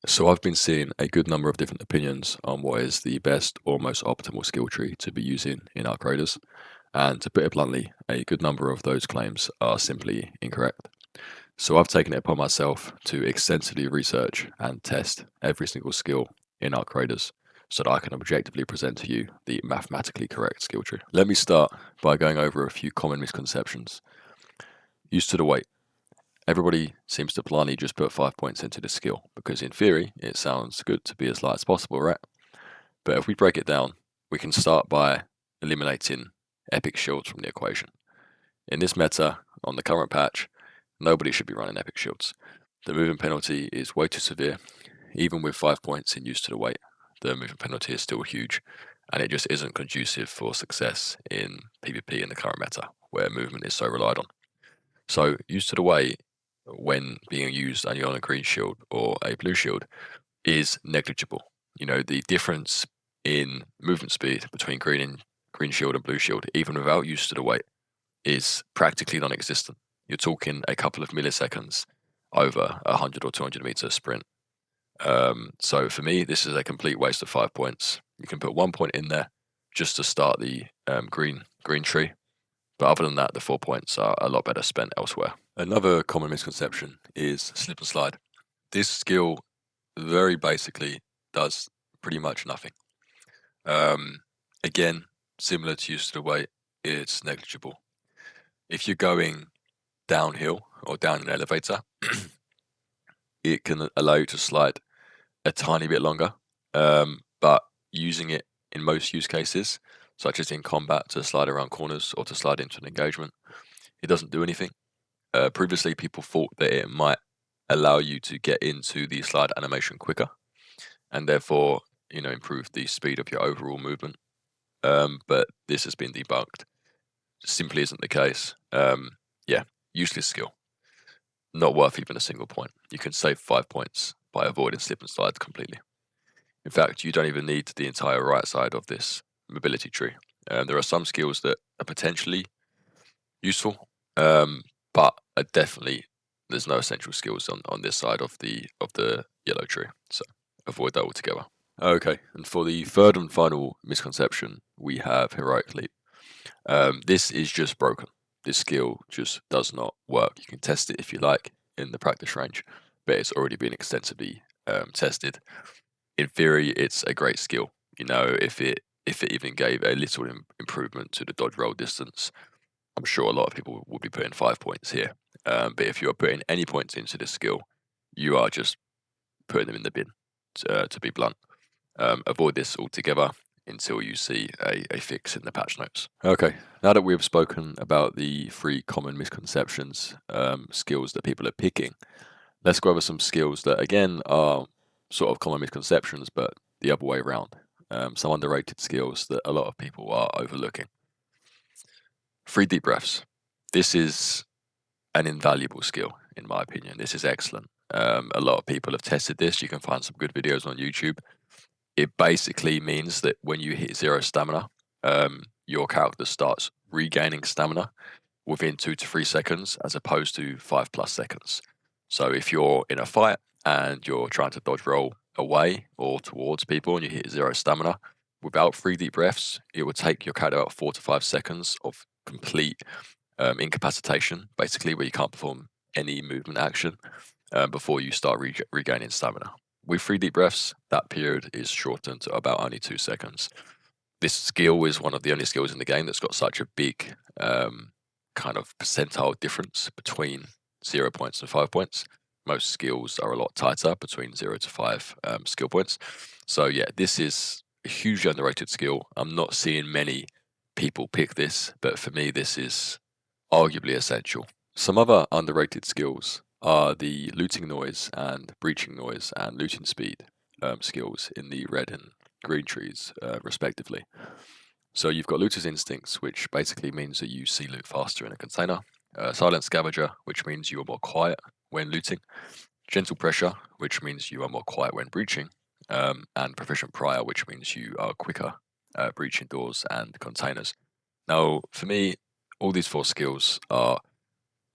So I've been seeing a good number of different opinions on what is the best or most optimal skill tree to be using in ARCRaiders, and to put it bluntly, a good number of those claims are simply incorrect. So I've taken it upon myself to extensively research and test every single skill in ARCRaiders so that I can objectively present to you the mathematically correct skill tree. Let me start by going over a few common misconceptions. Used to the weight. Everybody seems to blindly just put 5 points into the skill because, in theory, it sounds good to be as light as possible, right? But if we break it down, we can start by eliminating epic shields from the equation. In this meta, on the current patch, nobody should be running epic shields. The movement penalty is way too severe. Even with 5 points in use to the weight, the movement penalty is still huge, and it just isn't conducive for success in PvP in the current meta, where movement is so relied on. So, use to the weight, when being used only on a green shield or a blue shield, is negligible. The difference in movement speed between green shield and blue shield, even without use to the weight, is practically non-existent. You're talking a couple of milliseconds over a 100 or 200 meter sprint. So for me, this is a complete waste of 5 points. You can put 1 point in there just to start the green tree, but other than that, the 4 points are a lot better spent elsewhere. Another common misconception is slip and slide. This skill very basically does pretty much nothing. Again, similar to use to the weight, it's negligible. If you're going downhill or down an elevator, it can allow you to slide a tiny bit longer, but using it in most use cases, such as in combat to slide around corners or to slide into an engagement, it doesn't do anything. Previously, people thought that it might allow you to get into the slide animation quicker, and therefore, improve the speed of your overall movement. But this has been debunked. Simply isn't the case. Yeah, useless skill. Not worth even a single point. You can save 5 points by avoiding slip and slides completely. In fact, you don't even need the entire right side of this mobility tree. There are some skills that are potentially useful, but are definitely there's no essential skills on this side of the yellow tree. So avoid that altogether. Okay, and for the third and final misconception, we have heroic leap. This is just broken. This skill just does not work. You can test it if you like in the practice range, but it's already been extensively tested. In theory, it's a great skill. If it even gave a little improvement to the dodge roll distance, I'm sure a lot of people will be putting 5 points here. But if you are putting any points into this skill, you are just putting them in the bin. To be blunt, avoid this altogether until you see a fix in the patch notes. Okay, now that we've spoken about the three common misconceptions, skills that people are picking, let's go over some skills that again are sort of common misconceptions, but the other way around. Some underrated skills that a lot of people are overlooking. 3 deep breaths. This is an invaluable skill, in my opinion. This is excellent. A lot of people have tested this. You can find some good videos on YouTube. It basically means that when you hit 0 stamina, your character starts regaining stamina within 2 to 3 seconds, as opposed to 5+ seconds. So if you're in a fight and you're trying to dodge roll away or towards people and you hit 0 stamina, without 3 deep breaths, it would take your character about 4 to 5 seconds of complete incapacitation, basically, where you can't perform any movement action before you start regaining stamina. With 3 deep breaths, that period is shortened to about only 2 seconds. This skill is one of the only skills in the game that's got such a big kind of percentile difference between 0 points and 5 points. Most skills are a lot tighter between 0 to 5 skill points. So yeah, this is a hugely underrated skill. I'm not seeing many people pick this, but for me, this is arguably essential. Some other underrated skills are the looting noise and breaching noise and looting speed skills in the red and green trees, respectively. So you've got looter's instincts, which basically means that you see loot faster in a container. Silent scavenger, which means you are more quiet when looting. Gentle pressure, which means you are more quiet when breaching. And proficient prior, which means you are quicker breaching doors and containers. Now, for me, all these 4 skills are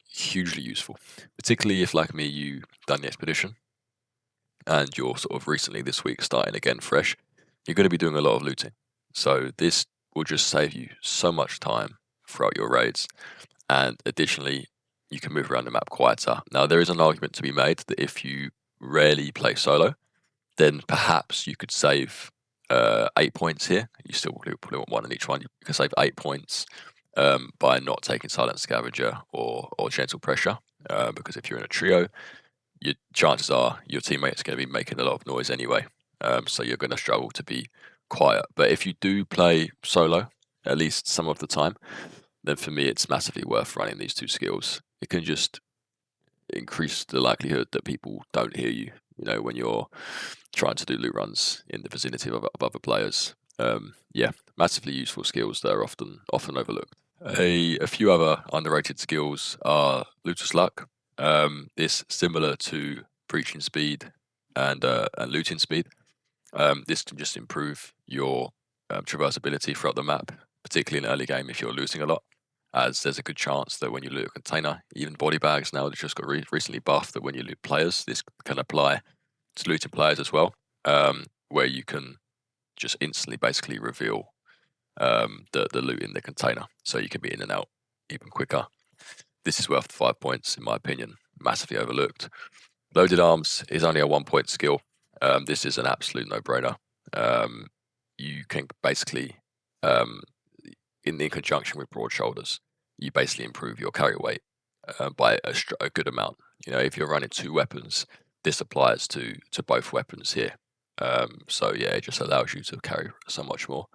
hugely useful, particularly if, like me, you've done the expedition. and you're sort of recently this week starting again fresh, you're going to be doing a lot of looting. So this will just save you so much time throughout your raids, and additionally, you can move around the map quieter. Now, there is an argument to be made that if you rarely play solo, then perhaps you could save 8 points here. You still probably want one in each one. You can save 8 points by not taking Silent Scavenger or Gentle Pressure, because if you're in a trio, your chances are your teammate's going to be making a lot of noise anyway, so you're going to struggle to be quiet. But if you do play solo, at least some of the time, then for me it's massively worth running these two skills. It can just increase the likelihood that people don't hear you, when you're trying to do loot runs in the vicinity of other players. Yeah, massively useful skills that are often overlooked. A few other underrated skills are Looter's Luck. This similar to Breaching Speed and Looting Speed. This can just improve your traversability throughout the map, particularly in early game if you're losing a lot, as there's a good chance that when you loot a container, even body bags now, they've just got recently buffed that when you loot players, this can apply to looting players as well, where you can just instantly basically reveal the loot in the container, so you can be in and out even quicker. This is worth 5 points, in my opinion, massively overlooked. Loaded Arms is only a 1 point skill. This is an absolute no-brainer. You can basically, in conjunction with Broad Shoulders, you basically improve your carry weight by a good amount. If you're running 2 weapons, this applies to both weapons here. So yeah, it just allows you to carry so much more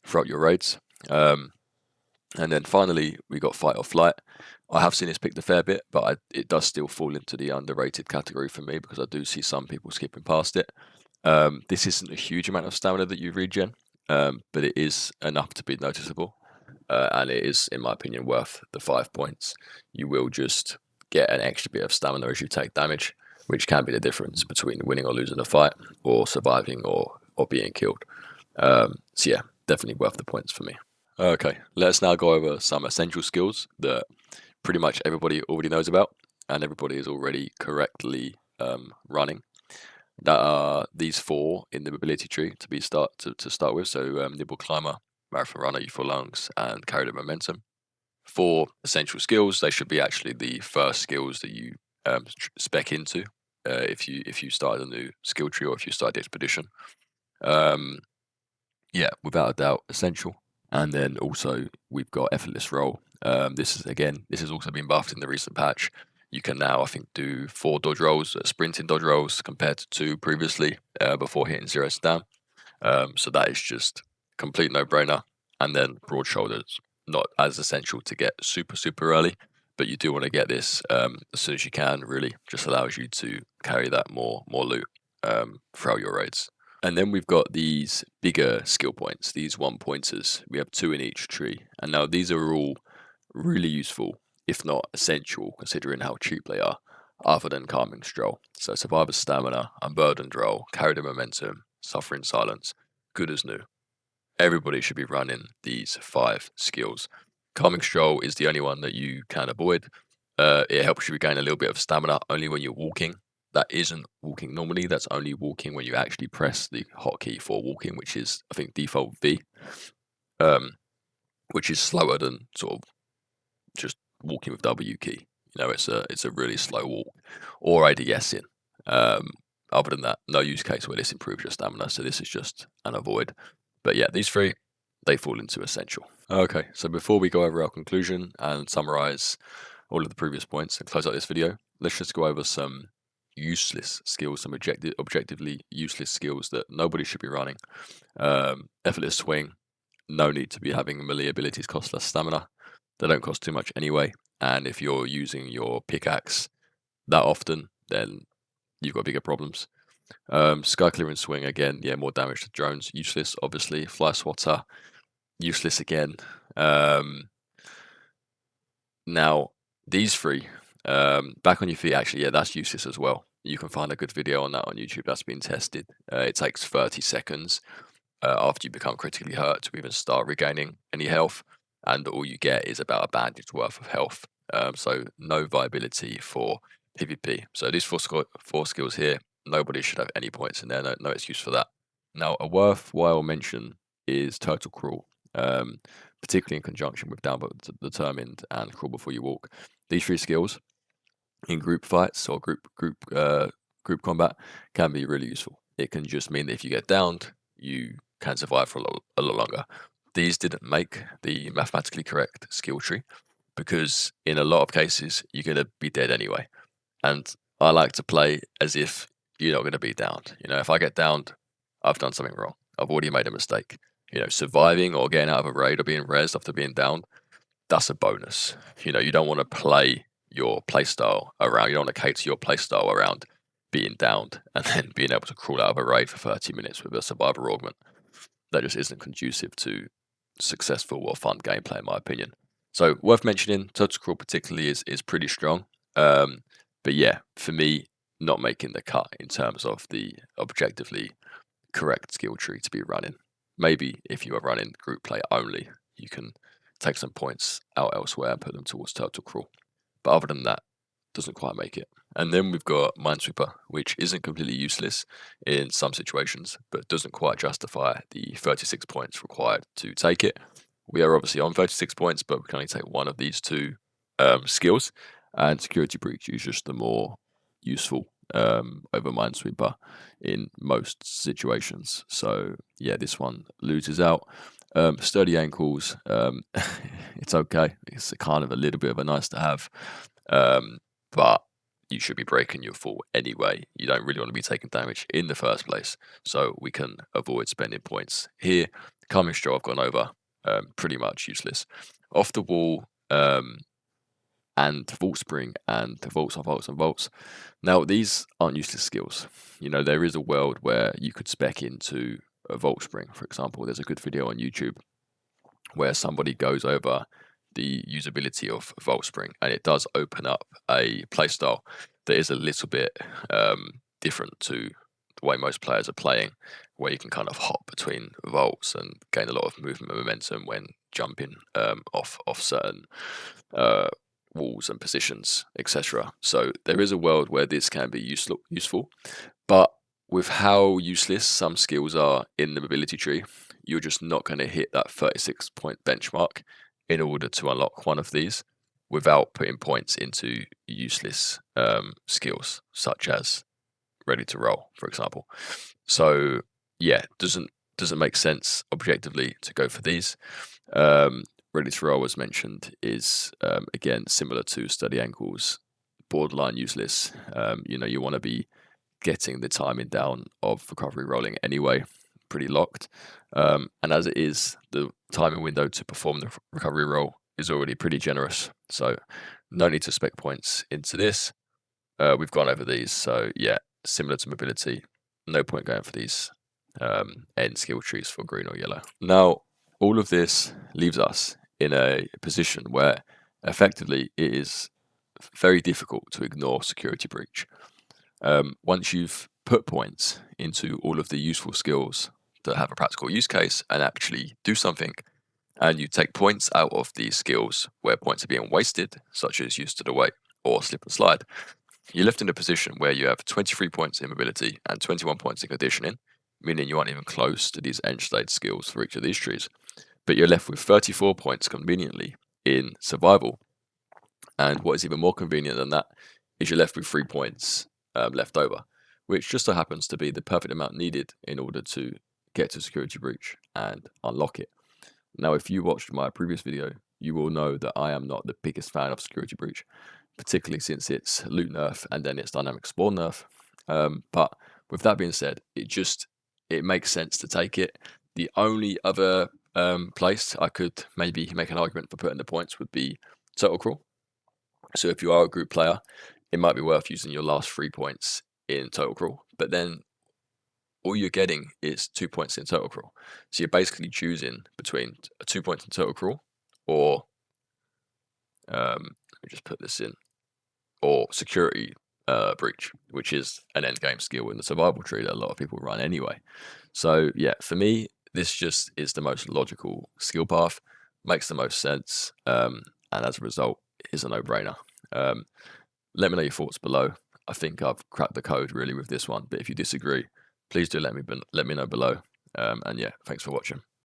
throughout your raids. And then finally, we got Fight or Flight. I have seen this picked a fair bit, but it does still fall into the underrated category for me, because I do see some people skipping past it. This isn't a huge amount of stamina that you regen, but it is enough to be noticeable, and it is, in my opinion, worth the 5 points. You will just get an extra bit of stamina as you take damage, which can be the difference between winning or losing a fight, or surviving or being killed. So yeah, definitely worth the points for me. Okay, let's now go over some essential skills that pretty much everybody already knows about and everybody is already correctly running. That are these 4 in the mobility tree to start with. So Nimble Climber, Marathon Runner, Youthful Lungs, and Carry the Momentum. 4 essential skills. They should be actually the first skills that you spec into if you started a new skill tree, or if you started the expedition. Yeah, without a doubt, essential. And then also we've got Effortless Roll. This has also been buffed in the recent patch. You can now, I think, do 4 dodge rolls, sprinting dodge rolls, compared to 2 previously before hitting 0 stam. So that is just complete no-brainer. And then Broad Shoulders, not as essential to get super early, but you do want to get this as soon as you can. Really, just allows you to carry that more loot throughout your raids. And then we've got these bigger skill points, these 1 pointers. We have 2 in each tree. And now these are all really useful, if not essential, considering how cheap they are, other than Calming Stroll. So Survivor's Stamina, Unburdened Roll, Carry the Momentum, Suffering Silence, good as new. Everybody should be running these 5 skills. Calming Stroll is the only one that you can avoid. It helps you regain a little bit of stamina only when you're walking. That isn't walking normally, that's only walking when you actually press the hotkey for walking, which is, I think, default V, which is slower than sort of just walking with W key. It's a really slow walk, or ADSing. Other than that, no use case where this improves your stamina, so this is just an avoid. But yeah, these 3, they fall into essential. Okay, so before we go over our conclusion and summarize all of the previous points and close out this video, let's just go over some useless skills, some objectively useless skills that nobody should be running. Effortless Swing, no need to be having melee abilities cost less stamina. They don't cost too much anyway, and if you're using your pickaxe that often, then you've got bigger problems. Sky Clearing Swing, again, yeah, more damage to drones, useless, obviously. Fly Swatter, useless again. Now, these 3, Back on Your Feet, actually, yeah, that's useless as well. You can find a good video on that on YouTube that's been tested. It takes 30 seconds after you become critically hurt to even start regaining any health, and all you get is about a bandage worth of health. So no viability for PvP. So these 4 skills here, nobody should have any points in there. No excuse for that. Now, a worthwhile mention is Turtle Crawl, particularly in conjunction with Down but Determined and Crawl Before You Walk. These three skills in group fights or group combat can be really useful. It can just mean that if you get downed, you can survive for a lot longer. These didn't make the mathematically correct skill tree because in a lot of cases you're going to be dead anyway. And I like to play as if you're not going to be downed. You know, if I get downed, I've done something wrong. I've already made a mistake. You know, surviving or getting out of a raid or being rezzed after being downed, that's a bonus. You know, you don't want to play your playstyle around. You don't want to cater your playstyle around being downed and then being able to crawl out of a raid for 30 minutes with a survivor augment. That just isn't conducive to successful or fun gameplay, in my opinion. So worth mentioning, Total Crawl particularly is pretty strong. But yeah, for me, not making the cut in terms of the objectively correct skill tree to be running. Maybe if you are running group play only, you can take some points out elsewhere and put them towards Turtle Crawl. But other than that, doesn't quite make it. And then we've got Minesweeper, which isn't completely useless in some situations, but doesn't quite justify the 36 points required to take it. We are obviously on 36 points, but we can only take one of these two skills, and Security Breach is just the more useful over Minesweeper in most situations. So yeah, this one loses out. Sturdy Ankles, it's okay. It's kind of a little bit of a nice to have, but you should be breaking your fall anyway. You don't really want to be taking damage in the first place, so we can avoid spending points here. Calming Straw I've gone over, pretty much useless. Off the Wall, and Vault Spring and Vaults on Vaults and Vaults. Now, these aren't useless skills. You know, there is a world where you could spec into a Vault Spring, for example. There's a good video on YouTube where somebody goes over the usability of Vault Spring, and it does open up a playstyle that is a little bit different to the way most players are playing, where you can kind of hop between vaults and gain a lot of movement and momentum when jumping off certain walls and positions, etc. So there is a world where this can be useful, but with how useless some skills are in the mobility tree, you're just not going to hit that 36 point benchmark in order to unlock one of these without putting points into useless skills such as Ready to Roll, for example. So yeah, doesn't make sense objectively to go for these. Ready to Roll, as mentioned, is again similar to Sturdy Ankles, borderline useless. You know, you want to be getting the timing down of recovery rolling anyway, pretty locked. And as it is, the timing window to perform the recovery roll is already pretty generous. So no need to spec points into this. We've gone over these, so yeah, similar to mobility. No point going for these end skill trees for green or yellow. Now, all of this leaves us in a position where effectively it is very difficult to ignore Security Breach. Once you've put points into all of the useful skills that have a practical use case and actually do something, and you take points out of these skills where points are being wasted, such as Use to the Weight or Slip and Slide, you're left in a position where you have 23 points in mobility and 21 points in conditioning, meaning you aren't even close to these end state skills for each of these trees. But you're left with 34 points conveniently in survival. And what is even more convenient than that is you're left with 3 points left over, which just so happens to be the perfect amount needed in order to get to Security Breach and unlock it. Now, if you watched my previous video, you will know that I am not the biggest fan of Security Breach, particularly since it's loot nerf and then it's dynamic spawn nerf. But with that being said, it makes sense to take it. The only other place I could maybe make an argument for putting the points would be Total Crawl. So if you are a group player, it might be worth using your last 3 points in Total Crawl, but then all you're getting is 2 points in Total Crawl. So you're basically choosing between 2 points in Total Crawl or let me just put this in, or Security Breach, which is an end game skill in the survival tree that a lot of people run anyway. So yeah, for me, this just is the most logical skill path, makes the most sense, and as a result, is a no-brainer. Let me know your thoughts below. I think I've cracked the code really with this one. But if you disagree, please do let me know below. And yeah, thanks for watching.